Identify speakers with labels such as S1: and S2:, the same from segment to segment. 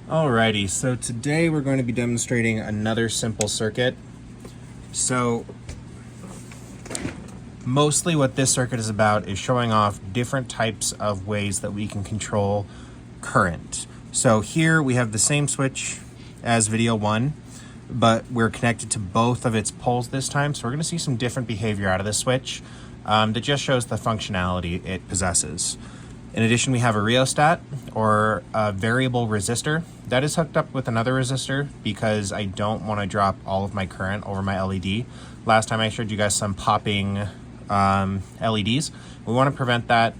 S1: Alrighty, so today we're going to be demonstrating another simple circuit. So mostly what this circuit is about is showing off different types of ways that we can control current. So here we have the same switch as video 1, but we're connected to both of its poles this time. So we're going to see some different behavior out of this switch that just shows the functionality it possesses. In addition, we have a rheostat, or a variable resistor, that is hooked up with another resistor because I don't want to drop all of my current over my LED. Last time I showed you guys some popping LEDs. We want to prevent that.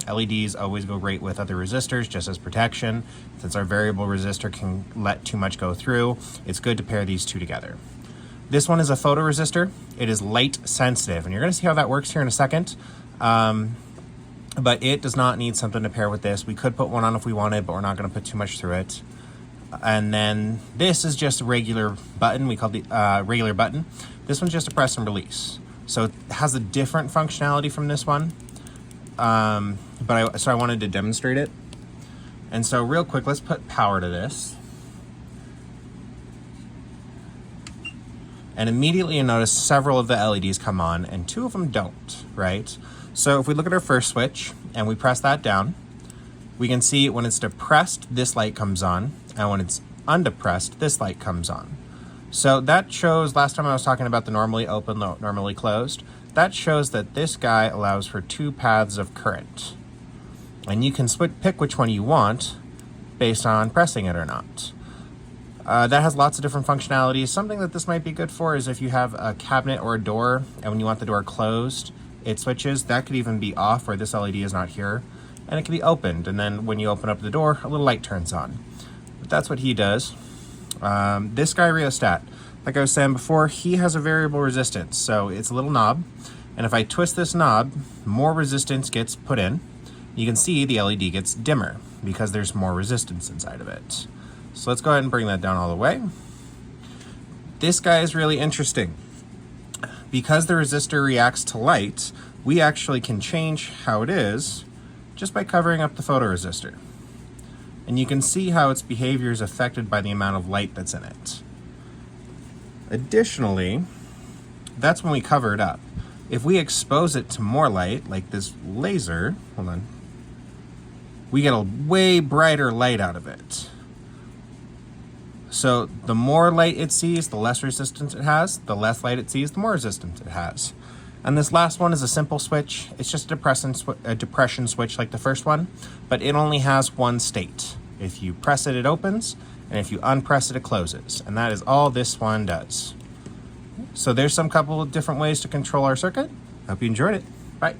S1: LEDs always go great with other resistors just as protection. Since our variable resistor can let too much go through, it's good to pair these two together. This one is a photoresistor. It is light sensitive, and you're going to see how that works here in a second. But it does not need something to pair with this. We could put one on if we wanted, but we're not going to put too much through it. And then this is just a regular button. We call the regular button. This one's just a press and release. So it has a different functionality from this one. So I wanted to demonstrate it. And so real quick, let's put power to this. And immediately you notice several of the LEDs come on and 2 of them don't, right? So if we look at our first switch and we press that down, we can see when it's depressed, this light comes on, and when it's undepressed, this light comes on. So that shows, last time I was talking about the normally open, normally closed, that shows that this guy allows for 2 paths of current. And you can pick which one you want based on pressing it or not. That has lots of different functionalities. Something that this might be good for is if you have a cabinet or a door, and when you want the door closed, it switches. That could even be off where this LED is not here, and it can be opened, and then when you open up the door, a little light turns on. But that's what he does. This guy rheostat, like I was saying before, he has a variable resistance, so it's a little knob, and if I twist this knob, more resistance gets put in. You can see the LED gets dimmer because there's more resistance inside of it. So let's go ahead and bring that down all the way. This guy is really interesting. Because the resistor reacts to light, we actually can change how it is just by covering up the photoresistor. And you can see how its behavior is affected by the amount of light that's in it. Additionally, that's when we cover it up. If we expose it to more light, like this laser, hold on, we get a way brighter light out of it. So the more light it sees, the less resistance it has. The less light it sees, the more resistance it has. And this last one is a simple switch. It's just a depression switch like the first one, but it only has one state. If you press it, it opens, and if you unpress it, it closes. And that is all this one does. So there's some couple of different ways to control our circuit. Hope you enjoyed it. Bye.